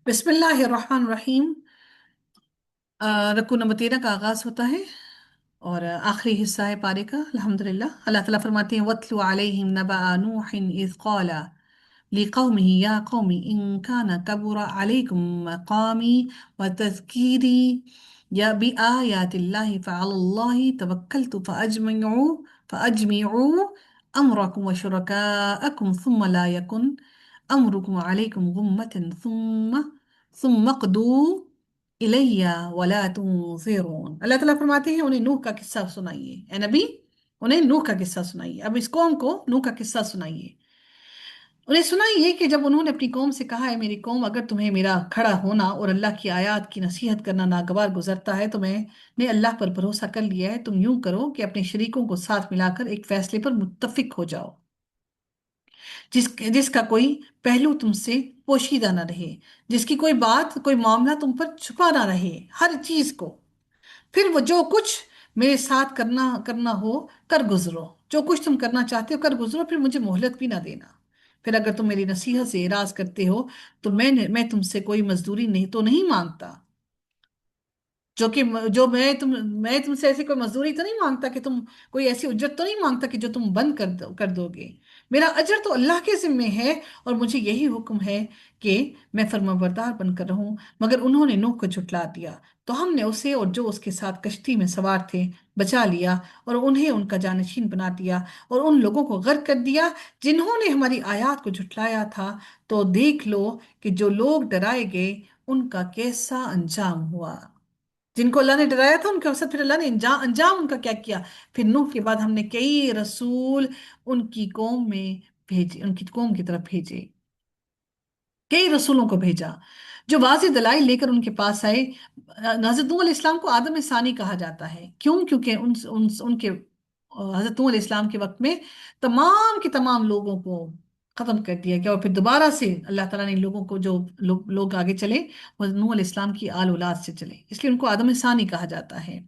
बिस्मिल्लाहिर्रहमानिर्रहीम। रकू नंबर 13 का आगाज होता है और आखिरी हिस्सा है पारे का। अल्हम्दुलिल्लाह। अल्लाह ताला फरमाते हैं वत्लु अलैहिम नबअ नूहिन इज़ क़ाला लिक़ौमिही या क़ौमी इन काना कबुरा अलैकुम मक़ामी व तज़कीरी या बिआयातिल्लाहि फ़अलल्लाहि तवक्कलतु फ़अजमिऊ अमरकुम व शुरकाअकुम थुम्मा ला यकुन अमरुकुम अलैकुम गुम्मतन थुम्मा क़दू इलैया वला तुनज़िरून। अल्लाह ताला फरमाते हैं उन्हें नूह का किस्सा सुनाइए। ए नबी, उन्हें नूह का किस्सा सुनाइए। अब इस कौम को नूह का किस्सा सुनाइए। उन्हें सुनाइए कि जब उन्होंने अपनी कौम से कहा है मेरी कौम, अगर तुम्हें मेरा खड़ा होना और अल्लाह की आयत की नसीहत करना नागवार गुजरता है तो मैंने अल्लाह पर भरोसा कर लिया है। तुम यूं करो कि अपने शरीकों को साथ मिलाकर एक फैसले पर मुत्तफिक हो जाओ जिसका कोई पहलू तुमसे पोशीदा न रहे, जिसकी कोई बात कोई मामला तुम पर छुपा ना रहे, हर चीज को। फिर वो जो कुछ मेरे साथ करना करना हो कर गुजरो, जो कुछ तुम करना चाहते हो कर गुजरो, फिर मुझे मोहलत भी ना देना। फिर अगर तुम मेरी नसीहत से एराज करते हो तो मैं तुमसे कोई मजदूरी नहीं तो नहीं मांगता। जो कि जो मैं तुमसे ऐसी कोई मजदूरी तो नहीं मांगता कि तुम कोई ऐसी उज्जत तो नहीं मांगता कि जो तुम बंद कर दोगे। मेरा अजर तो अल्लाह के जिम्मे है और मुझे यही हुक्म है कि मैं फर्माबरदार बनकर रहूं। मगर उन्होंने नूह को झुटला दिया तो हमने उसे और जो उसके साथ कश्ती में सवार थे बचा लिया और उन्हें उनका जानशीन बना दिया और उन लोगों को गर्क कर दिया जिन्होंने हमारी आयत को झुटलाया था। तो देख लो कि जो लोग डराए गए उनका कैसा अंजाम हुआ। जिनको अल्लाह ने डराया था उनके अवसर फिर अल्लाह ने अंजाम अंजाम उनका क्या किया। फिर नूह के बाद हमने कई रसूल उनकी कौम में भेजे, उनकी कौम की तरफ भेजे, कई रसूलों को भेजा जो वाज़ेह दलाइल लेकर उनके पास आए। हज़रत नूह अलैहिस्सलाम को आदम सानी कहा जाता है। क्यों? क्योंकि उनके हज़रत नूह अलैहिस्सलाम के वक्त में तमाम के तमाम लोगों को खत्म कर दिया गया और फिर दोबारा से अल्लाह ताला ने इन लोगों को जो लोग आगे चले वो नूह अलैहिस्सलाम की आल औलाद से चले, इसलिए उनको आदम सानी कहा जाता है।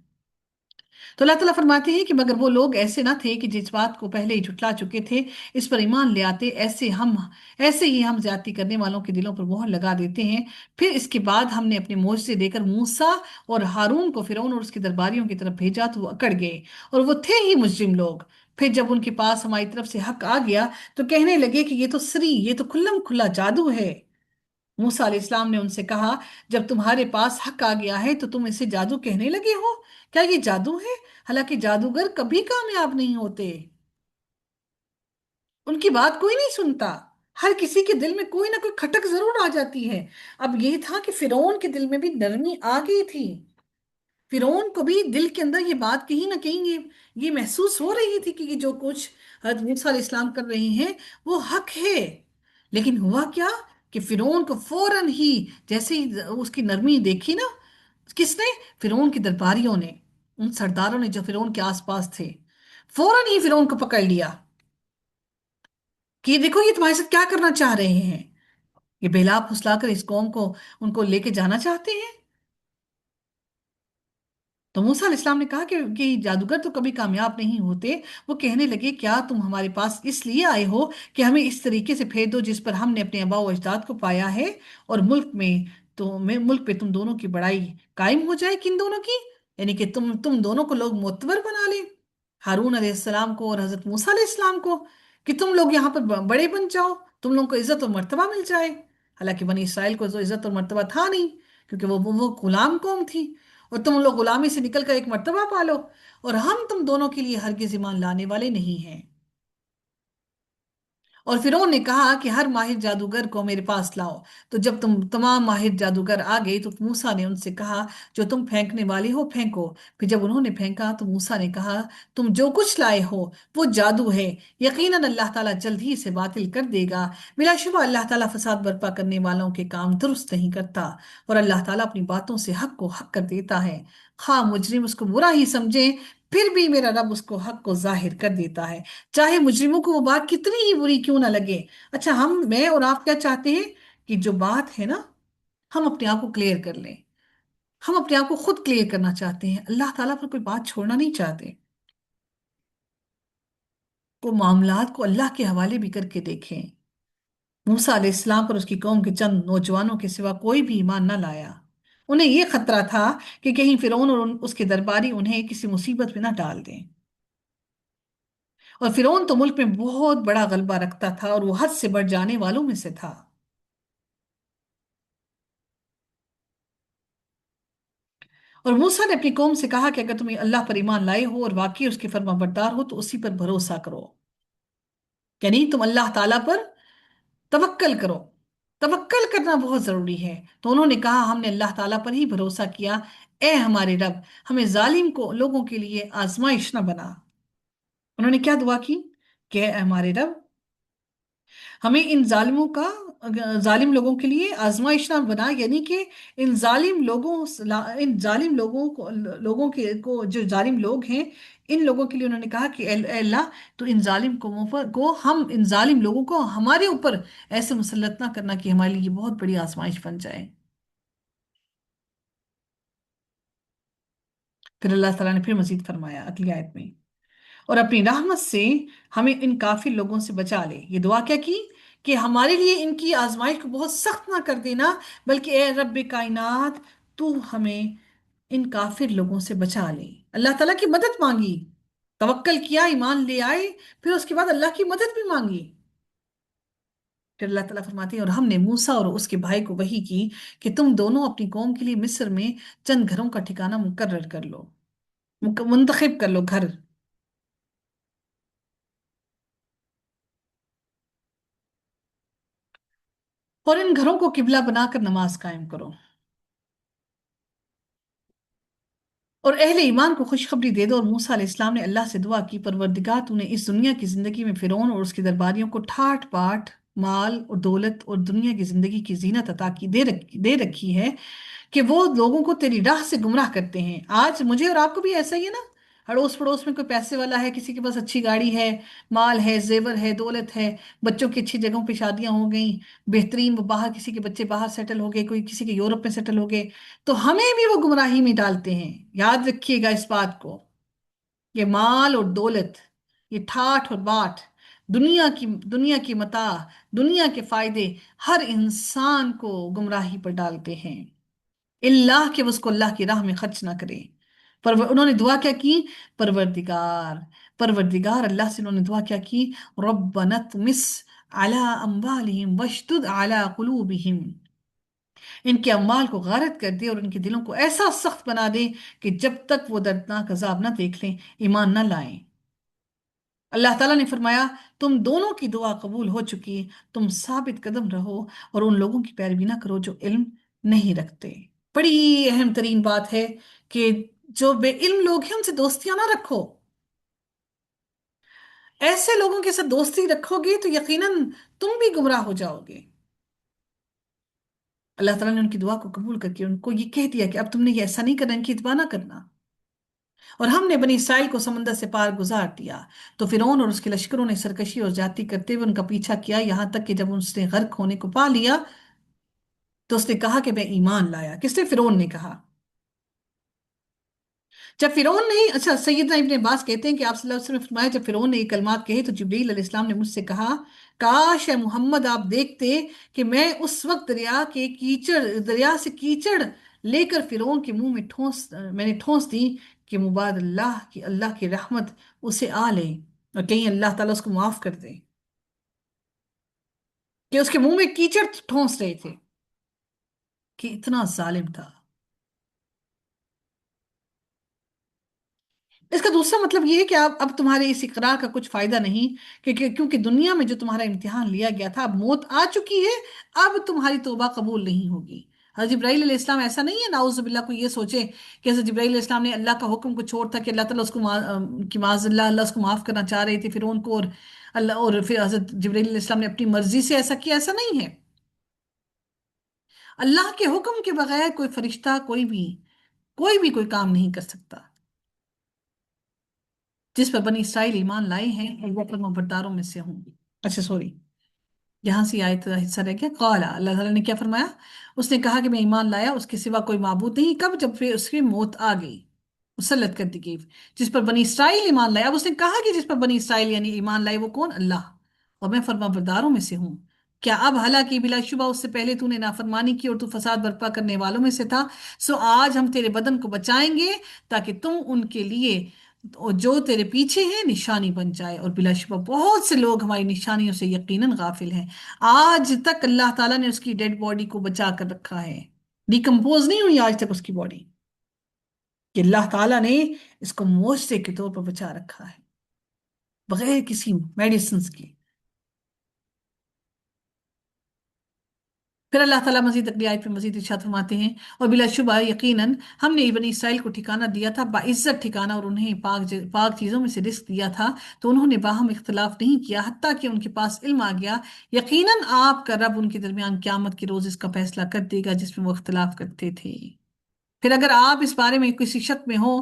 तो अल्लाह ताला फरमाते हैं कि मगर वो लोग ऐसे ना थे कि जिस बात को पहले ही झुटला चुके थे इस पर ईमान ले आते। ऐसे ही हम ज्यादती करने वालों के दिलों पर मोहर लगा देते हैं। फिर इसके बाद हमने अपने मोर्चे देकर मूसा और हारून को फिरौन और उसके दरबारियों की तरफ भेजा तो वो अकड़ गए और वो थे ही मुजरिम लोग। फिर जब उनके पास हमारी तरफ से हक आ गया तो कहने लगे कि ये तो खुल्लम खुल्ला जादू है। मूसा अलैहिस्सलाम ने उनसे कहा जब तुम्हारे पास हक आ गया है तो तुम इसे जादू कहने लगे हो? क्या ये जादू है? हालांकि जादूगर कभी कामयाब नहीं होते, उनकी बात कोई नहीं सुनता। हर किसी के दिल में कोई ना कोई खटक जरूर आ जाती है। अब ये था कि फिरौन के दिल में भी नरमी आ गई थी। फिरौन को भी दिल के अंदर ये बात कहीं ना कहीं ये महसूस हो रही थी कि ये जो कुछ हजरत मूसा अलैहिस्सलाम कर रहे हैं वो हक है। लेकिन हुआ क्या कि फिरौन को फौरन ही जैसे ही उसकी नरमी देखी ना, किसने? फिरौन के दरबारियों ने, उन सरदारों ने जो फिरौन के आसपास थे, फौरन ही फिरौन को पकड़ लिया कि देखो ये तुम्हारे साथ क्या करना चाह रहे हैं। ये बेला फुसलाकर इस कौम को उनको लेके जाना चाहते हैं। तो मूसा अलैहिस्सलाम ने कहा कि जादूगर तो कभी कामयाब नहीं होते। वो कहने लगे क्या तुम हमारे पास इसलिए आए हो कि हमें इस तरीके से फेर दो जिस पर हमने अपने आबा व अजदाद को पाया है और मुल्क पे तुम दोनों की बड़ाई कायम हो जाए, किन दोनों की, यानी कि तुम दोनों को लोग मोतबर बना ले, हारून अलैहिस्सलाम को और हजरत मूसा अलैहिस्सलाम को, कि तुम लोग यहाँ पर बड़े बन जाओ, तुम लोगों को इज्जत और मर्तबा मिल जाए। हालांकि बनी इसराइल को तो इज्जत और मर्तबा था नहीं क्योंकि वो गुलाम कौम थी और तुम लोग गुलामी से निकलकर एक मर्तबा पालो और हम तुम दोनों के लिए हरगिज ईमान लाने वाले नहीं हैं। और फिरौन ने कहा कि हर माहिर जादूगर को मेरे पास लाओ। तो जब तुम तमाम माहिर जादूगर आ गए तो मूसा ने उनसे कहा जो तुम फेंकने वाले हो फेंको। फिर जब उन्होंने फेंका तो मूसा ने कहा तुम जो कुछ लाए हो वो जादू है, यकीनन अल्लाह ताला जल्द ही इसे बातिल कर देगा। बिलाशुबा अल्लाह ताला फसाद बर्पा करने वालों के काम दुरुस्त नहीं करता और अल्लाह ताला अपनी बातों से हक को हक कर देता है। खा मुजरिम उसको बुरा ही समझे फिर भी मेरा रब उसको हक को जाहिर कर देता है, चाहे मुजरिमों को वो बात कितनी ही बुरी क्यों ना लगे। अच्छा, मैं और आप क्या चाहते हैं कि जो बात है ना हम अपने आप को क्लियर कर लें। हम अपने आप को खुद क्लियर करना चाहते हैं, अल्लाह ताला पर कोई बात छोड़ना नहीं चाहते। वो मामलात को अल्लाह के हवाले भी करके देखें। موسیٰ علیہ السلام پر اس کی قوم کے چند نوجوانوں کے سوا کوئی بھی ایمان نہ لایا۔ انہیں یہ خطرہ تھا کہ کہیں فرعون اور اس کے درباری انہیں کسی مصیبت میں نہ ڈال دیں۔ اور فرعون تو ملک میں بہت بڑا غلبہ رکھتا تھا اور وہ حد سے بڑھ جانے والوں میں سے تھا۔ اور موسیٰ نے اپنی قوم سے کہا کہ اگر تم اللہ پر ایمان لائے ہو اور واقعی اس کے فرما بردار ہو تو اسی پر بھروسہ کرو، یعنی تم اللہ تعالیٰ پر توکل کرو۔ توکل کرنا بہت ضروری ہے۔ تو انہوں نے کہا ہم نے اللہ تعالیٰ پر ہی بھروسہ کیا، اے ہمارے رب ہمیں ظالم کو لوگوں کے لیے آزمائش نہ بنا۔ انہوں نے کیا دعا کی کہ اے ہمارے رب ہمیں ان ظالموں کا، ظالم لوگوں کے لیے آزمائش نہ بنا، یعنی کہ ان ظالم لوگوں کو جو ظالم لوگ ہیں ان لوگوں کے لیے انہوں نے کہا کہ اے اللہ تو ان ظالم کو ہم ان ظالم لوگوں کو ہمارے اوپر ایسے مسلط نہ کرنا کہ ہمارے لیے یہ بہت بڑی آزمائش بن جائے۔ پھر اللہ تعالیٰ نے پھر مزید فرمایا اگلی آیت میں، اور اپنی رحمت سے ہمیں ان کافر لوگوں سے بچا لے۔ یہ دعا کیا کی کہ ہمارے لیے ان کی آزمائش کو بہت سخت نہ کر دینا، بلکہ اے رب کائنات تو ہمیں ان کافر لوگوں سے بچا لے۔ اللہ تعالیٰ کی مدد مانگی، توکل کیا، ایمان لے آئے، پھر اس کے بعد اللہ کی مدد بھی مانگی۔ پھر اللہ تعالیٰ فرماتے ہیں اور ہم نے موسیٰ اور اس کے بھائی کو وحی کی کہ تم دونوں اپنی قوم کے لیے مصر میں چند گھروں کا ٹھکانہ مقرر کر لو، منتخب کر لو گھر، اور ان گھروں کو قبلہ بنا کر نماز قائم کرو۔ اور اہل ایمان کو خوشخبری دے دو۔ اور موسیٰ علیہ السلام نے اللہ سے دعا کی پروردگار تو نے اس دنیا کی زندگی میں فرعون اور اس کے درباریوں کو ٹھاٹ باٹ مال اور دولت اور دنیا کی زندگی کی زینت عطا کی دے رکھی ہے کہ وہ لوگوں کو تیری راہ سے گمراہ کرتے ہیں۔ آج مجھے اور آپ کو بھی ایسا ہی ہے نا، اڑوس پڑوس میں کوئی پیسے والا ہے، کسی کے پاس اچھی گاڑی ہے، مال ہے، زیور ہے، دولت ہے، بچوں کی اچھی جگہوں پہ شادیاں ہو گئیں، بہترین، وہ باہر کسی کے بچے باہر سیٹل ہو گئے، کوئی کسی کے یورپ میں سیٹل ہو گئے، تو ہمیں بھی وہ گمراہی میں ڈالتے ہیں۔ یاد رکھیے گا اس بات کو، یہ مال اور دولت، یہ ٹھاٹ اور باٹ، دنیا کی متاع، دنیا کے فائدے ہر انسان کو گمراہی پر ڈالتے ہیں، اللہ کہ وہ اس کو اللہ کی راہ میں خرچ نہ کرے۔ انہوں نے دعا کیا کی؟ پروردگار، پروردگار اللہ سے انہوں نے دعا کیا کی؟ ربنا اطمس علی اموالہم واشدد علی قلوبہم، ان کے اموال کو غارت کر دے اور ان کے دلوں کو ایسا سخت بنا دے کہ جب تک وہ دردناک عذاب نہ دیکھ لیں ایمان نہ لائیں۔ اللہ تعالیٰ نے فرمایا تم دونوں کی دعا قبول ہو چکی، تم ثابت قدم رہو اور ان لوگوں کی پیروی نہ کرو جو علم نہیں رکھتے۔ بڑی اہم ترین بات ہے کہ جو بے علم لوگ ہیں ان سے دوستیاں نہ رکھو۔ ایسے لوگوں کے ساتھ دوستی رکھو گے تو یقیناً تم بھی گمراہ ہو جاؤ گے۔ اللہ تعالیٰ نے ان کی دعا کو قبول کر کے ان کو یہ کہہ دیا کہ اب تم نے یہ ایسا نہیں کرنا، ان کی اتباع نہ کرنا۔ اور ہم نے بنی اسرائیل کو سمندر سے پار گزار دیا، تو فرعون اور اس کے لشکروں نے سرکشی اور زیادتی کرتے ہوئے ان کا پیچھا کیا، یہاں تک کہ جب اس نے غرق ہونے کو پا لیا تو اس نے کہا کہ میں ایمان لایا۔ کس نے؟ فرعون نے کہا۔ جب فرعون نے، اچھا سیدنا ابن عباس کہتے ہیں کہ آپ صلی اللہ علیہ وسلم نے فرمایا جب فرعون نے یہ کلمات کہے تو جبریل علیہ السلام نے مجھ سے کہا کاش اے محمد آپ دیکھتے کہ میں اس وقت دریا سے کیچڑ لے کر فرعون کے منہ میں نے ٹھونس دی کہ مباد اللہ کی رحمت اسے آ لے اور کہیں اللہ تعالیٰ اس کو معاف کر دے، کہ اس کے منہ میں کیچڑ ٹھونس رہے تھے، کہ اتنا ظالم تھا۔ اس کا دوسرا مطلب یہ ہے کہ اب تمہارے اس اقرار کا کچھ فائدہ نہیں، کیونکہ دنیا میں جو تمہارا امتحان لیا گیا تھا اب موت آ چکی ہے، اب تمہاری توبہ قبول نہیں ہوگی۔ حضرت جبرائیل علیہ السلام ایسا نہیں ہے نعوذ باللہ کو یہ سوچے کہ حضرت جبرائیل علیہ السلام نے اللہ کا حکم کو چھوڑ تھا کہ اللہ تعالیٰ اس کو کہ معاذ اللہ اس کو معاف کرنا چاہ رہے تھے فرعون کو، اور اللہ، اور پھر حضرت جبرائیل علیہ السلام نے اپنی مرضی سے ایسا کیا، ایسا نہیں ہے۔ اللہ کے حکم کے بغیر کوئی فرشتہ کوئی کام نہیں کر سکتا۔ جس پر بنی اسرائیل ایمان لائے ہیں اور وہ فرما برداروں میں سے ہوں۔ اچھا سوری، یہاں سے آیت کا حصہ رہ گیا۔ قال، اللہ تعالیٰ نے کیا فرمایا؟ اس نے کہا کہ میں ایمان لایا اس کے سوا کوئی معبود نہیں، کب؟ جب پھر اس کی موت آ گئی، مسلط کر دی گئی، جس پر بنی اسرائیل ایمان لایا۔ اب اس نے کہا کہ جس پر بنی اسرائیل یعنی ایمان لائے وہ کون؟ اللہ، اور میں فرما برداروں میں سے ہوں۔ کیا اب حالانکہ بلا شبہ اس سے پہلے تو نے نافرمانی کی اور تو فساد برپا کرنے والوں میں سے تھا، سو آج ہم تیرے بدن کو بچائیں گے تاکہ تم ان کے لیے جو تیرے پیچھے ہیں نشانی بن جائے، اور بلا شبہ بہت سے لوگ ہماری نشانیوں سے یقیناً غافل ہیں۔ آج تک اللہ تعالیٰ نے اس کی ڈیڈ باڈی کو بچا کر رکھا ہے، ڈیکمپوز نہیں ہوئی آج تک اس کی باڈی، کہ اللہ تعالیٰ نے اس کو معجزے کے طور پر بچا رکھا ہے بغیر کسی میڈیسنز کی۔ پھر اللہ تعالیٰ مزید اگلی آیت میں مزید ارشاد فرماتے ہیں، اور بلا شبہ یقیناً ہم نے بنی اسرائیل کو ٹھکانہ دیا تھا، باعزت ٹھکانہ، اور انہیں پاک چیزوں میں سے رزق دیا تھا، تو انہوں نے باہم اختلاف نہیں کیا حتیٰ کہ ان کے پاس علم آ گیا، یقیناً آپ کا رب ان کے درمیان قیامت کے روز اس کا فیصلہ کر دے گا جس میں وہ اختلاف کرتے تھے۔ پھر اگر آپ اس بارے میں کسی شک میں ہو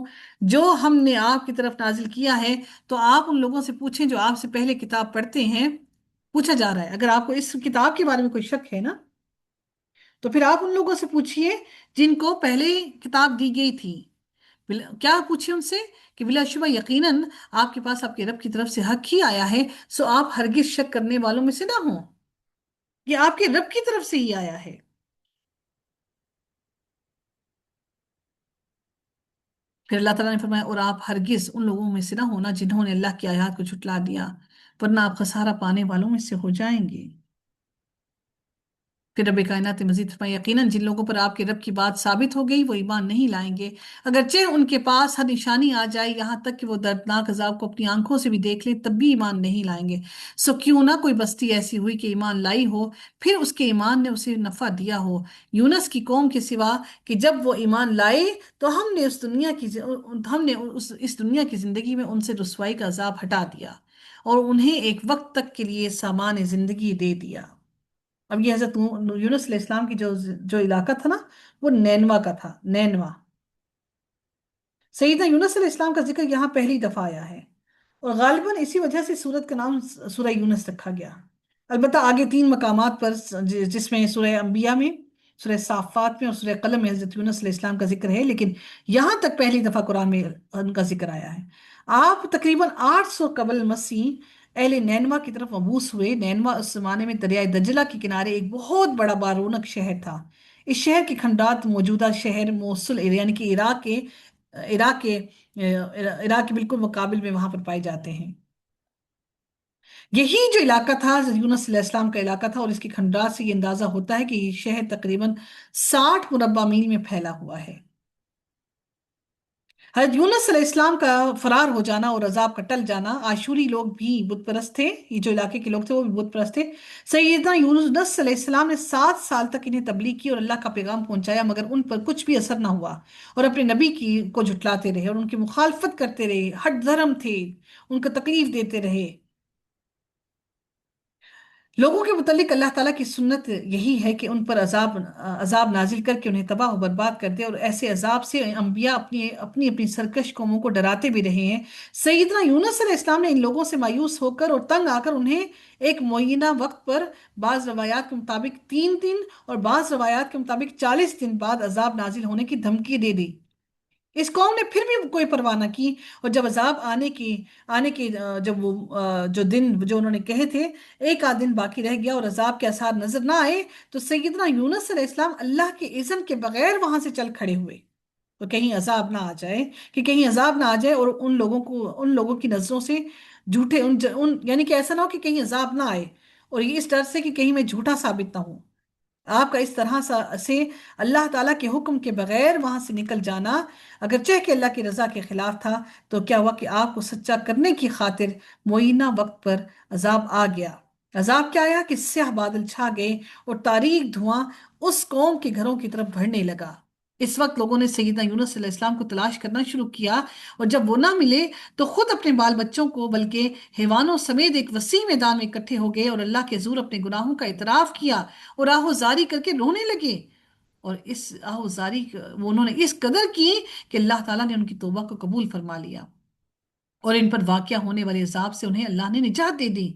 جو ہم نے آپ کی طرف نازل کیا ہے، تو آپ ان لوگوں سے پوچھیں جو آپ سے پہلے کتاب پڑھتے ہیں۔ پوچھا جا رہا ہے اگر آپ کو اس کتاب کے بارے میں کوئی شک ہے نا، تو پھر آپ ان لوگوں سے پوچھئے جن کو پہلے کتاب دی گئی تھی۔ کیا پوچھیں ان سے؟ کہ بلا شبہ یقیناً آپ کے پاس آپ کے رب کی طرف سے حق ہی آیا ہے، سو آپ ہرگز شک کرنے والوں میں سے نہ ہوں، یہ آپ کے رب کی طرف سے ہی آیا ہے۔ پھر اللہ تعالیٰ نے فرمایا، اور آپ ہرگز ان لوگوں میں سے نہ ہونا جنہوں نے اللہ کی آیات کو جھٹلا دیا، ورنہ آپ خسارہ پانے والوں میں سے ہو جائیں گے۔ پھر رب کائنات نے مزید فرمایا، یقیناً جن لوگوں پر آپ کے رب کی بات ثابت ہو گئی وہ ایمان نہیں لائیں گے، اگرچہ ان کے پاس ہر نشانی آ جائے، یہاں تک کہ وہ دردناک عذاب کو اپنی آنکھوں سے بھی دیکھ لیں، تب بھی ایمان نہیں لائیں گے۔ سو کیوں نہ کوئی بستی ایسی ہوئی کہ ایمان لائی ہو، پھر اس کے ایمان نے اسے نفع دیا ہو، یونس کی قوم کے سوا، کہ جب وہ ایمان لائے تو ہم نے اس دنیا کی زندگی میں ان سے رسوائی کا عذاب ہٹا دیا اور انہیں ایک وقت تک کے لیے سامان زندگی دے دیا۔ اب یہ حضرت یونس علیہ السلام کی جو علاقہ تھا نا، وہ نینوا کا تھا، نینوا۔ سیدنا یونس علیہ السلام کا ذکر یہاں پہلی دفعہ آیا ہے، اور غالباً اسی وجہ سے سورت کا نام سورہ یونس رکھا گیا۔ البتہ آگے تین مقامات پر جس میں سورہ انبیاء میں، سورہ صافات میں اور سورہ قلم میں حضرت یونس علیہ السلام کا ذکر ہے، لیکن یہاں تک پہلی دفعہ قرآن میں ان کا ذکر آیا ہے۔ آپ تقریباً 800 قبل مسیح اہل نینوا کی طرف مبعوث ہوئے۔ نینوا اس زمانے میں دریائے دجلہ کے کنارے ایک بہت بڑا بارونق شہر تھا۔ اس شہر کے کھنڈات موجودہ شہر موصل یعنی کہ عراق کے بالکل مقابل میں وہاں پر پائے جاتے ہیں۔ یہی جو علاقہ تھا حضرت یونس علیہ السلام کا علاقہ تھا، اور اس کی کھنڈرات سے یہ اندازہ ہوتا ہے کہ یہ شہر تقریباً 60 مربع میل میں پھیلا ہوا ہے۔ حضرت یونس علیہ السلام کا فرار ہو جانا اور عذاب کا ٹل جانا، آشوری لوگ بھی بت پرست تھے، یہ جو علاقے کے لوگ تھے وہ بھی بت پرست تھے۔ سیدنا یونس علیہ السلام نے 7 سال تک انہیں تبلیغ کی اور اللہ کا پیغام پہنچایا، مگر ان پر کچھ بھی اثر نہ ہوا، اور اپنے نبی کو جھٹلاتے رہے اور ان کی مخالفت کرتے رہے، ہٹ دھرم تھے، ان کو تکلیف دیتے رہے۔ لوگوں کے متعلق اللہ تعالیٰ کی سنت یہی ہے کہ ان پر عذاب نازل کر کے انہیں تباہ و برباد کر دے، اور ایسے عذاب سے انبیاء اپنی سرکش قوموں کو ڈراتے بھی رہے ہیں۔ سیدنا یونس علیہ السلام نے ان لوگوں سے مایوس ہو کر اور تنگ آ کر انہیں ایک معینہ وقت پر، بعض روایات کے مطابق 3 دن اور بعض روایات کے مطابق 40 دن بعد عذاب نازل ہونے کی دھمکی دے دی۔ اس قوم نے پھر بھی کوئی پرواہ نہ کی، اور جب عذاب آنے کی جب وہ جو دن جو انہوں نے کہے تھے، ایک آدھ دن باقی رہ گیا اور عذاب کے آثار نظر نہ آئے، تو سیدنا یونس علیہ السلام اللہ کے اذن کے بغیر وہاں سے چل کھڑے ہوئے، تو کہیں عذاب نہ آ جائے، اور ان لوگوں کی نظروں سے جھوٹے یعنی کہ ایسا نہ ہو کہ کہیں عذاب نہ آئے، اور یہ اس ڈر سے کہ کہیں میں جھوٹا ثابت نہ ہوں۔ آپ کا اس طرح سے اللہ تعالیٰ کے حکم کے بغیر وہاں سے نکل جانا، اگرچہ کہ اللہ کی رضا کے خلاف تھا، تو کیا ہوا کہ آپ کو سچا کرنے کی خاطر معینہ وقت پر عذاب آ گیا۔ عذاب کیا آیا کہ سیاہ بادل چھا گئے اور تاریک دھواں اس قوم کے گھروں کی طرف بڑھنے لگا۔ اس وقت لوگوں نے سیدنا یونس علیہ السلام کو تلاش کرنا شروع کیا، اور جب وہ نہ ملے تو خود اپنے بال بچوں کو بلکہ حیوانوں سمیت ایک وسیع میدان میں اکٹھے ہو گئے اور اللہ کے حضور اپنے گناہوں کا اعتراف کیا اور آہوزاری کر کے رونے لگے، اور اس آہوزاری وہ انہوں نے اس قدر کی کہ اللہ تعالیٰ نے ان کی توبہ کو قبول فرما لیا، اور ان پر واقع ہونے والے عذاب سے انہیں اللہ نے نجات دے دی۔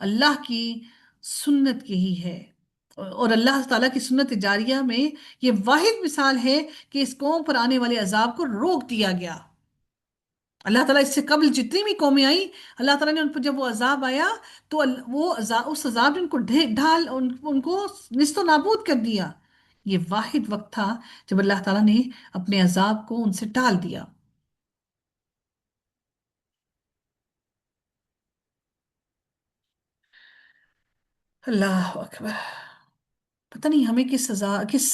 اللہ کی سنت یہی ہے، اور اللہ تعالیٰ کی سنت جاریہ میں یہ واحد مثال ہے کہ اس قوم پر آنے والے عذاب کو روک دیا گیا۔ अल्लाह ताला इससे कबल जितनी भी कौमें आई, अल्लाह ताला ने उन पर जब वो अजाब आया तो उस अजाब ने उनको ढाल उनको निस्तो नाबूद कर दिया। ये वाहिद वक्त था जब अल्लाह ताला ने अपने अजाब को उनसे टाल दिया। अल्लाह अकबर। पता नहीं हमें किस सजा किस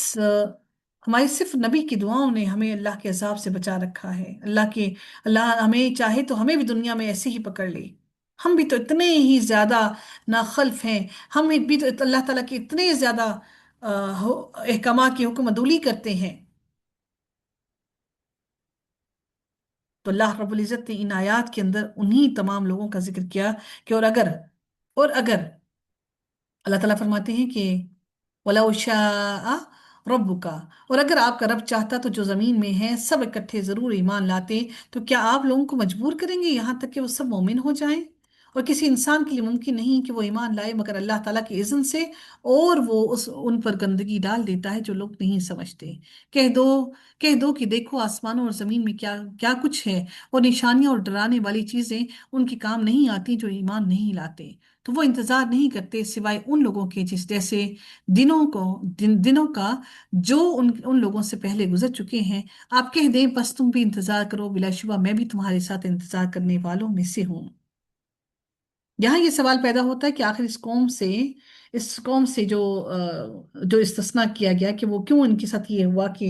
हमारी सिर्फ नबी की दुआओं ने हमें अल्लाह के अजाब से बचा रखा है। अल्लाह हमें चाहे तो हमें भी दुनिया में ऐसे ही पकड़ ले। हम भी तो इतने ही ज्यादा नाखल्फ हैं। हम भी तो अल्लाह ताला के इतने ज्यादा अहकाम की हुक्म अदूली करते हैं। तो अल्लाह रब्बुल इज़्ज़त ने इन आयात के अंदर उन्हीं तमाम लोगों का जिक्र किया कि और अगर अल्लाह ताला फरमाते हैं कि वला शाअ रब्बुका, और अगर आपका रब चाहता तो जो जमीन में है सब इकट्ठे जरूर ईमान लाते। तो क्या आप लोगों को मजबूर करेंगे यहाँ तक कि वो सब मोमिन हो जाएं? और किसी इंसान के लिए मुमकिन नहीं कि वो ईमान लाए मगर अल्लाह ताला के इज़्न से। और वो उस उन पर गंदगी डाल देता है जो लोग नहीं समझते। कह दो कह दो कि देखो आसमानों और जमीन में क्या क्या कुछ है, और निशानियां और डराने वाली चीजें उनके काम नहीं आती जो ईमान नहीं लाते। तो वो इंतजार नहीं करते सिवाय उन लोगों के जिस जैसे दिनों का जो उन उन लोगों से पहले गुजर चुके हैं। आप कह दें बस तुम भी इंतजार करो, बिलाशुबा मैं भी तुम्हारे साथ इंतजार करने वालों में से हूँ। यहाँ ये सवाल पैदा होता है कि आखिर इस कौम से जो इस्तिस्ना किया गया कि वो क्यों इनके साथ ये हुआ कि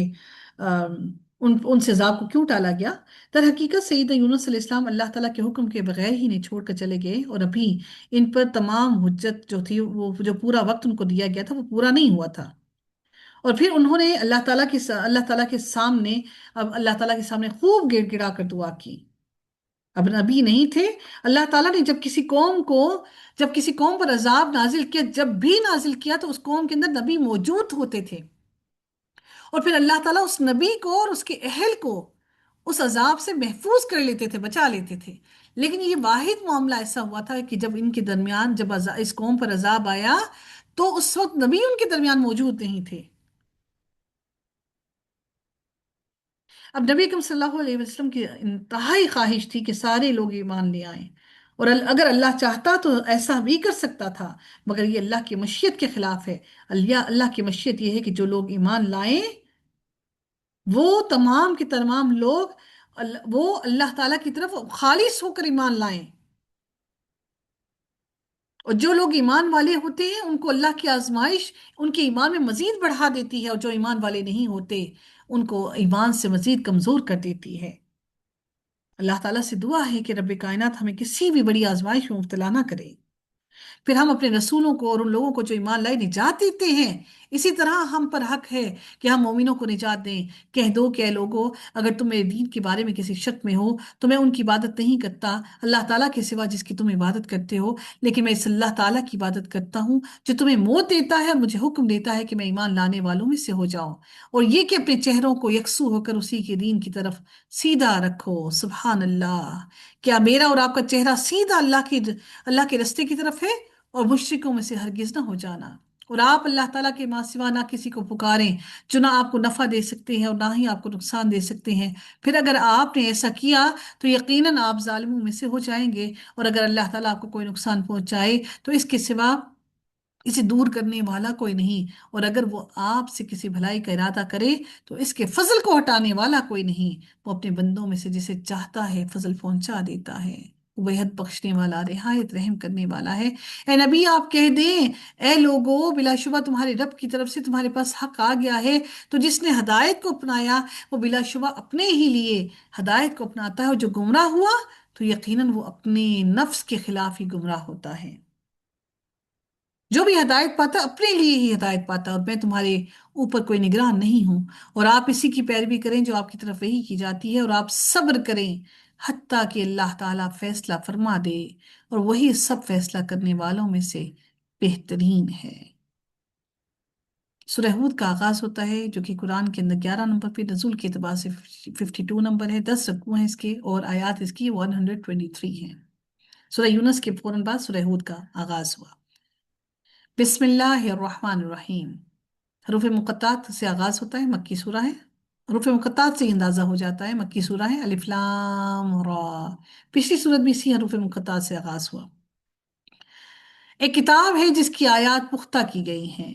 अ, उनसे अजाब को क्यों टाला गया। दर हकीकत सईद यूनुस अलैहिस्सलाम अल्लाह ताला के हुक्म के बगैर ही नहीं छोड़ कर चले गए, और अभी इन पर तमाम हुज्जत जो थी वो जो पूरा वक्त उनको दिया गया था वो पूरा नहीं हुआ था। और फिर उन्होंने अल्लाह ताला के सामने अब अल्लाह ताला के सामने खूब गिड़गिड़ा कर दुआ की। अब नबी नहीं थे। अल्लाह ताला ने जब किसी कौम पर अजाब नाजिल किया, जब भी नाजिल किया तो उस कौम के अंदर नबी मौजूद होते थे। और फिर अल्लाह ताला उस नबी को और उसके अहल को उस अजाब से महफूज कर लेते थे, बचा लेते थे। लेकिन ये वाहिद मामला ऐसा हुआ था कि जब इनके दरमियान इस कौम पर अजाब आया तो उस वक्त नबी उनके दरमियान मौजूद नहीं थे। अब नबी अकरम सल्लल्लाहु अलैहि वसल्लम की इंतहाई ख्वाहिश थी कि सारे लोग ईमान ले आएं। और अगर अल्लाह चाहता तो ऐसा भी कर सकता था, मगर ये अल्लाह की मशीयत के खिलाफ है। अल्लाह की मशीयत ये है कि जो लोग ईमान लाएं वो तमाम के तमाम लोग वो अल्लाह ताला की तरफ खालिस होकर ईमान लाएं। और जो लोग ईमान वाले होते हैं उनको अल्लाह की आजमाइश उनके ईमान में मजीद बढ़ा देती है, और जो ईमान वाले नहीं होते उनको ईमान से मजीद कमजोर कर देती है। अल्लाह ताला से दुआ है कि रब्बे कायनात हमें किसी भी बड़ी आजमाइश में मुब्तला ना करे। फिर हम अपने रसूलों को और उन लोगों को जो ईमान लाए निजात देते हैं। इसी तरह हम पर हक है कि हम मोमिनों को निजात दें। कह दो कि "ऐ लोगो, अगर तुम मेरे दीन के बारे में किसी शक में हो तो मैं उनकी इबादत नहीं करता अल्लाह ताला के सिवा जिसकी तुम इबादत करते हो, लेकिन मैं इस अल्लाह ताला की इबादत करता हूँ जो तुम्हें मौत देता है और मुझे हुक्म देता है कि मैं ईमान लाने वालों में से हो जाऊं। और ये कि अपने चेहरों को यकसू होकर उसी के दीन की तरफ सीधा रखो। सुबहान अल्लाह। क्या मेरा और आपका चेहरा सीधा अल्लाह के रास्ते की तरफ है? और मुश्रिकों में से हरगिज ना हो जाना। और आप अल्लाह ताला के मां सिवा ना किसी को पुकारें जो ना आपको नफा दे सकते हैं और ना ही आपको नुकसान दे सकते हैं। फिर अगर आपने ऐसा किया तो यकीनन आप जालिमों में से हो जाएंगे। और अगर अल्लाह ताला आपको कोई नुकसान पहुंचाए तो इसके सिवा इसे दूर करने वाला कोई नहीं। और अगर वो आपसे किसी भलाई का इरादा करे तो इसके फजल को हटाने वाला कोई नहीं। वो अपने बंदों में से जिसे चाहता है फजल पहुंचा देता है। वो बेहद बख्शने वाला रिहायत रहम करने वाला है। ए नबी आप कह दें, ए लोगो बिलाशुबा तुम्हारे रब की तरफ से तुम्हारे पास हक आ गया है। तो जिसने हदायत को अपनाया वो बिलाशुबा अपने ही लिए हदायत को अपनाता है, और जो गुमराह हुआ तो यकीनन वो अपने नफ्स के खिलाफ ही गुमराह होता है। जो भी हदायत पाता अपने लिए ही हदायत पाता, और मैं तुम्हारे ऊपर कोई निगरान नहीं हूं। और आप इसी की पैरवी करें जो आपकी तरफ वही की जाती है, और आप सब्र करें हत्ता कि अल्लाह ताला फैसला फरमा दे, और वही सब फैसला करने वालों में से बेहतरीन है। सूरह हूद का आगाज होता है जो कि कुरान के अंदर 11 नंबर पे नजुल के एतबार से 52 नंबर है। 10 रकू हैं इसके, और आयात इसकी 123 हैं। सूरह यूनस के फौरन बाद सूरह हूद का आगाज हुआ। बिस्मिल्लाहिर्रहमानिर्रहीम। हरूफ मुक़त्तात से आगाज होता है, मक्की सूरा है। حروف मुक़त्तात से ही अंदाजा हो जाता है। मक्की सूरा है, अलिफ लाम रा। पिछली सूरत भी इसी हरूफ मुक़त्तात से आगाज हुआ। एक किताब है जिसकी आयत पुख्ता की गई हैं,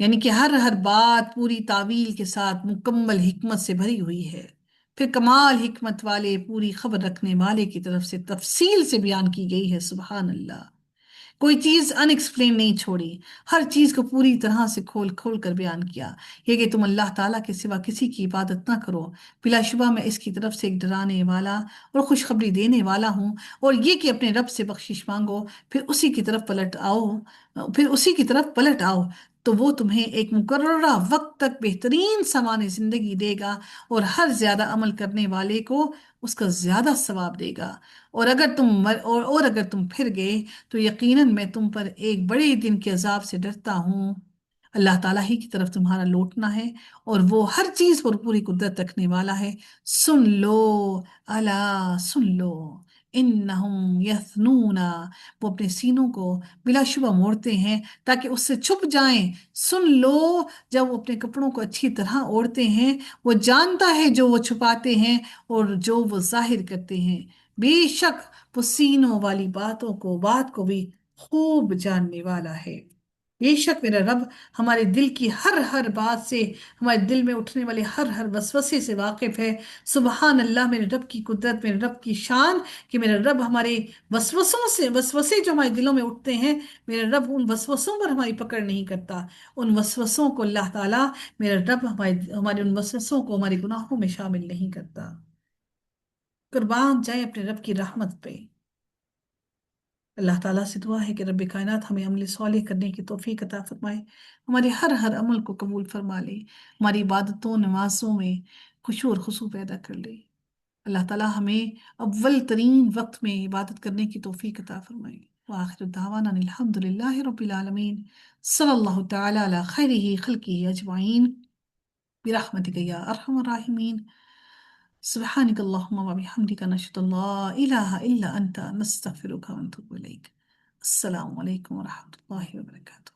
यानी कि हर हर बात पूरी तावील के साथ मुकम्मल हिकमत से भरी हुई है। फिर कमाल हिकमत वाले पूरी खबर रखने वाले की तरफ से तफसील से बयान की गई है। सुबहान अल्लाह। कोई चीज अनएक्सप्लेन नहीं छोड़ी, हर चीज को पूरी तरह से खोल खोल कर बयान किया। ये कि तुम अल्लाह ताला के सिवा किसी की इबादत ना करो, बिलाशुबा मैं इसकी तरफ से एक डराने वाला और खुशखबरी देने वाला हूँ। और ये कि अपने रब से बख्शिश मांगो, फिर उसी की तरफ पलट आओ, फिर उसी की तरफ पलट आओ, तो वो तुम्हें एक मुकर्ररा वक्त तक बेहतरीन सामान जिंदगी देगा और हर ज्यादा अमल करने वाले को उसका ज्यादा सवाब देगा। और अगर तुम फिर गए तो यकीनन मैं तुम पर एक बड़े दिन के अजाब से डरता हूँ। अल्लाह ताला ही की तरफ तुम्हारा लौटना है और वो हर चीज पर पूरी कुदरत रखने वाला है। सुन लो, अला सुन लो, इन्नहुम यथनूना, वो अपने सीनों को बिलाशुबा मोड़ते हैं ताकि उससे छुप जाएं। सुन लो, जब वो अपने कपड़ों को अच्छी तरह ओढ़ते हैं, वो जानता है जो वो छुपाते हैं और जो वो जाहिर करते हैं। बेशक वो सीनों वाली बात को भी खूब जानने वाला है। बेशक मेरा रब हमारे दिल की हर हर बात से, हमारे दिल में उठने वाले हर हर वसवसे से वाकिफ है। सुबहान अल्लाह, मेरे रब की कुदरत, मेरे रब की शान कि मेरा रब हमारे वसवसे जो हमारे दिलों में उठते हैं, मेरा रब उन वसवसों पर हमारी पकड़ नहीं करता। उन वसवसों को अल्लाह ताला, मेरा रब हमारे हमारे उन वसवसों को हमारे गुनाहों में शामिल नहीं करता। कुर्बान जाए अपने रब की रहमत पे। अल्लाह ताला से दुआ है कि रब कायनात हमें अमल सॉलिह करने की तौफीक अता फरमाए, हमारे हर हर अमल को कबूल फरमा ले, हमारी इबादतों नमाजों में खुशू और खुशू पैदा कर ले। अल्लाह ताला हमें अव्वल तरीन वक्त में इबादत करने की तौफीक अता फरमाए। व आखिर दावाना अल्हम्दुलिल्लाहि रब्बिल आलमीन। सल्लल्लाहु तआला अला खैरिही खल्किही अजमाइन बिरहमतिका या अरहमर राहिमीन। सुब्हानक अल्लाहुम्मा व बिहम्दिका नशहदु अल्ला इलाहा इल्ला अंता नस्तगफिरुका व नतूबु इलैक। अस्सलामु अलैकुम व रहमतुल्लाहि व बरकातुहू।